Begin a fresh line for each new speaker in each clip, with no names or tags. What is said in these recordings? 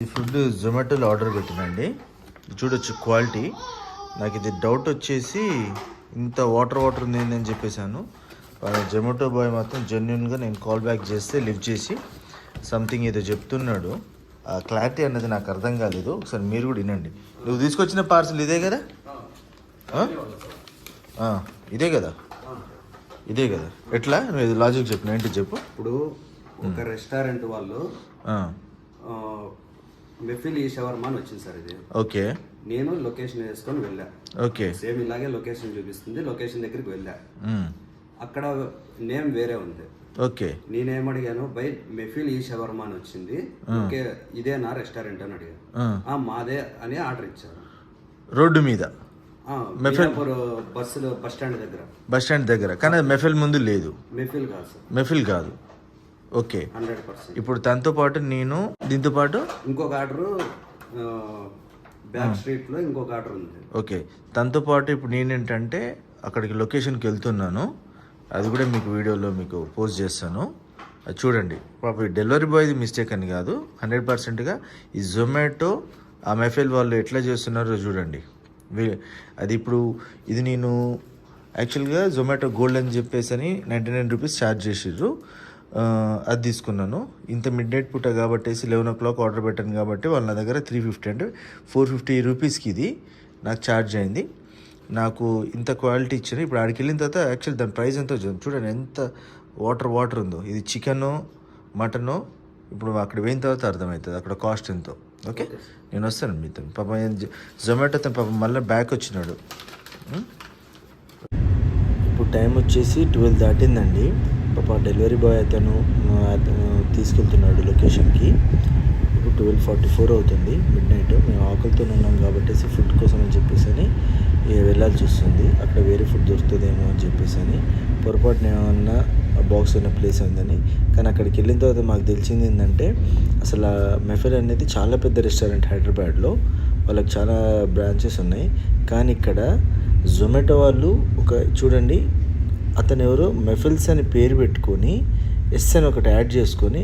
ఈ food జొమాటోలో order పెట్టినండి. చూడొచ్చు quality. నాకు ఇది డౌట్ వచ్చేసి ఇంత వాటర్ ఉంది ఏంటని చెప్పేశాను. జొమాటో బాయ్ మాత్రం జెన్యున్గా నేను కాల్ బ్యాక్ చేస్తే లిఫ్ట్ చేసి సంథింగ్ ఏదో చెప్తున్నాడు. ఆ క్లారిటీ అన్నది నాకు అర్థం కాలేదు. ఒకసారి మీరు కూడా వినండి. నువ్వు తీసుకొచ్చిన పార్సల్ ఇదే కదా? ఇదే కదా? ఇదే కదా? ఎట్లా నువ్వు ఇది లాజిక్ చెప్పిన ఏంటి చెప్పు.
ఇప్పుడు ఒక రెస్టారెంట్ వాళ్ళు మెఫిల్ ఈ షవర్మా అని వచ్చింది సార్. ఇది ఓకే. నేను లొకేషన్ వేసుకొని వెళ్ళా. ఓకే. సేమ్ ఇలాగే లొకేషన్ చూపిస్తుంది. లొకేషన్ దగ్గరికి వెళ్ళా. అక్కడ నేమ్ వేరే ఉంది. ఓకే. నేనేమడిగాను, బై మెఫిల్ ఈ షవర్మా అని వచ్చింది, ఓకే ఇదే నా రెస్టారెంట్ అని అడిగాను. మాదే అని ఆర్డర్ ఇచ్చారు.
రోడ్డు మీద
బస్ స్టాండ్
దగ్గర కానీ మెఫిల్ ముందు లేదు.
మెఫిల్ కాదు సార్.
మెఫిల్ కాదు. ఓకే.
100%.
ఇప్పుడు తనతో పాటు నేను దీంతో పాటు
ఇంకొక ఆర్డర్ బ్యాక్ స్ట్రీట్ లో ఇంకొక ఆర్డర్ ఉంది.
ఓకే. తనతో పాటు ఇప్పుడు నేనేంటంటే అక్కడికి లొకేషన్కి వెళ్తున్నాను. అది కూడా మీకు వీడియోలో మీకు పోస్ట్ చేస్తాను. అది చూడండి. పాప డెలివరీ బాయ్ది మిస్టేక్ అని కాదు, 100%గా ఈ జొమాటో ఆ మెఫిల్ వాళ్ళు ఎట్లా చేస్తున్నారో చూడండి. అది ఇప్పుడు ఇది నేను యాక్చువల్గా జొమాటో గోల్డ్ అని చెప్పేసి అని 99 రూపీస్ ఛార్జ్ చేసిర్రు. అది తీసుకున్నాను. ఇంత మిడ్ నైట్ పూట కాబట్టి 11 o'clock ఆర్డర్ పెట్టాను కాబట్టి వాళ్ళ నా దగ్గర 350 అంటే 450 రూపీస్కి ఇది నాకు ఛార్జ్ అయింది. నాకు ఇంత క్వాలిటీ ఇచ్చాను. ఇప్పుడు ఆడికి వెళ్ళిన తర్వాత యాక్చువల్ దాని ప్రైస్ ఎంతో చూడండి, ఎంత వాటర్ ఉందో. ఇది చికెను మటను ఇప్పుడు అక్కడ పోయిన తర్వాత అర్థమవుతుంది అక్కడ కాస్ట్ ఎంతో. ఓకే, నేను వస్తాను మీతో. పాప జొమాటో తను పాప మళ్ళీ బ్యాక్ వచ్చినాడు. ఇప్పుడు టైం వచ్చేసి 12 దాటిందండి. పాప డెలివరీ బాయ్ అతను తీసుకెళ్తున్నాడు లొకేషన్కి. ఇప్పుడు 12:44 అవుతుంది, మిడ్ నైట్. మేము ఆకలితో ఉన్నాం కాబట్టి ఫుడ్ కోసం అని చెప్పేసి అని వెళ్ళాల్సి వస్తుంది. అక్కడ వేరే ఫుడ్ దొరుకుతుందేమో అని చెప్పేసి అని పొరపాటున ఏమన్నా బాక్స్ ఉన్న ప్లేస్ ఉందని. కానీ అక్కడికి వెళ్ళిన తర్వాత మాకు తెలిసింది ఏంటంటే అసలు మెఫిల్ అనేది చాలా పెద్ద రెస్టారెంట్ హైదరాబాద్లో. వాళ్ళకి చాలా బ్రాంచెస్ ఉన్నాయి. కానీ ఇక్కడ జొమాటో వాళ్ళు ఒక చూడండి, అతను ఎవరో మెఫిల్స్ అని పేరు పెట్టుకొని ఎస్ అని ఒకటి యాడ్ చేసుకొని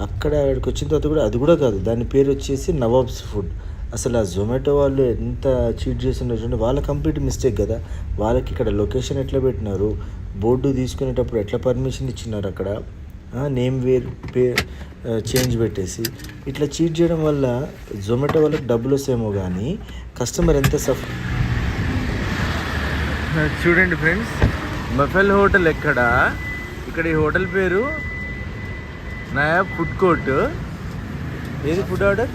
అక్కడ ఆడికి వచ్చిన తర్వాత కూడా అది కూడా కాదు, దాని పేరు వచ్చేసి నవాబ్స్ ఫుడ్. అసలు ఆ జొమాటో వాళ్ళు ఎంత చీట్ చేస్తున్నారు చూడండి. వాళ్ళ కంప్లీట్ మిస్టేక్ కదా. వాళ్ళకి ఇక్కడ లొకేషన్ ఎట్లా పెట్టినారు, బోర్డు తీసుకునేటప్పుడు ఎట్లా పర్మిషన్ ఇచ్చినారు, అక్కడ నేమ్ చేంజ్ పెట్టేసి ఇట్లా చీట్ చేయడం వల్ల జొమాటో వాళ్ళకి డబ్బులు వస్తాయేమో కానీ కస్టమర్ ఎంత సఫర్. చూడండి ఫ్రెండ్స్, మెఫిల్ హోటల్ ఎక్కడ? ఇక్కడ ఈ హోటల్ పేరు నయా ఫుడ్ కోర్ట్. ఏది ఫుడ్ ఆర్డర్?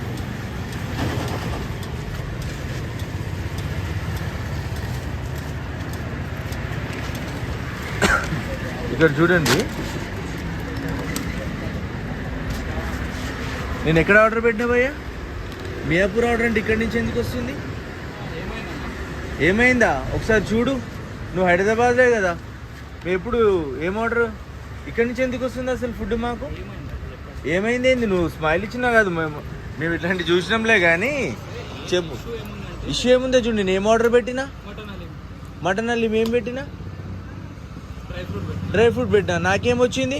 ఇక్కడ చూడండి, నేను ఎక్కడ ఆర్డర్ పెట్టినా భయ్యా? మియాపూర్ ఆర్డర్ అంటే ఇక్కడి నుంచి ఎందుకు వస్తుంది? ఏమైందా ఒకసారి చూడు. నువ్వు హైదరాబాదే కదా, మేము ఎప్పుడు ఏం ఆర్డర్ ఇక్కడి నుంచి ఎందుకు వస్తుంది అసలు ఫుడ్ మాకు? ఏమైంది ఏంది? నువ్వు స్మైల్ ఇచ్చినా కాదు, మేము ఇట్లాంటివి చూసినాంలే కానీ చెప్పు. ఇష్యూ ఏముందో చూడు. నేను ఏం ఆర్డర్ పెట్టినా? మటన్ అల్లి ఏం పెట్టినా? డ్రై ఫ్రూట్ పెట్టినా. నాకేమొచ్చింది?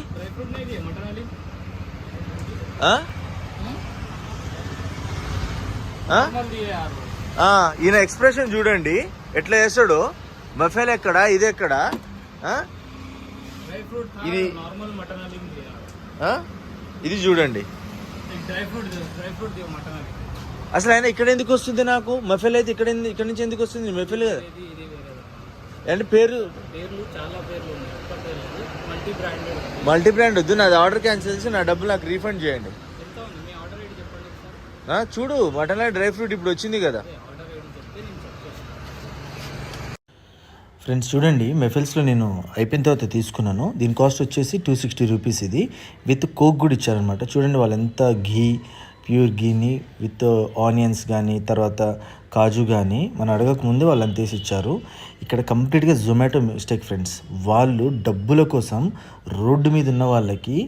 ఈయన ఎక్స్ప్రెషన్ చూడండి ఎట్లా చేస్తాడు. మెఫిల్ ఎక్కడ, ఇది ఎక్కడ? ఇది ఇది చూడండి. అసలు ఆయన ఇక్కడ ఎందుకు వస్తుంది నాకు? మెఫిల్ అయితే ఇక్కడ నుంచి ఎందుకు వస్తుంది? మెఫిల్ కదా అంటే పేరు మల్టీ బ్రాండ్ వద్దు. నాది ఆర్డర్ క్యాన్సిల్ చేసి నా డబ్బులు నాకు రీఫండ్ చేయండి. చూడు, మటన్ డ్రై ఫ్రూట్ ఇప్పుడు వచ్చింది కదా ఫ్రెండ్స్. చూడండి, మెఫిల్స్లో నేను అయిపోయిన తర్వాత తీసుకున్నాను. దీని కాస్ట్ వచ్చేసి 260 రూపీస్. ఇది విత్ కోక్ కూడా ఇచ్చారనమాట. చూడండి వాళ్ళు ఎంత ప్యూర్ ఘీని విత్ ఆనియన్స్ కానీ తర్వాత కాజు కానీ మనం అడగక ముందే వాళ్ళు అంత వేసి ఇచ్చారు. ఇక్కడ కంప్లీట్గా జొమాటో మిస్టేక్ ఫ్రెండ్స్. వాళ్ళు డబ్బుల కోసం రోడ్డు మీద ఉన్న వాళ్ళకి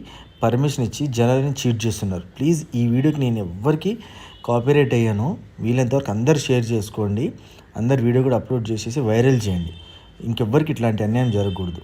పర్మిషన్ ఇచ్చి జనాలని చీట్ చేస్తున్నారు. ప్లీజ్ ఈ వీడియోకి నేను ఎవ్వరికి కాపీరైట్ అయ్యాను. వీలైనంతవరకు అందరు షేర్ చేసుకోండి. అందరు వీడియో కూడా అప్లోడ్ చేసేసి వైరల్ చేయండి. ఇంకెవ్వరికి ఇట్లాంటి అన్యాయం జరగకూడదు.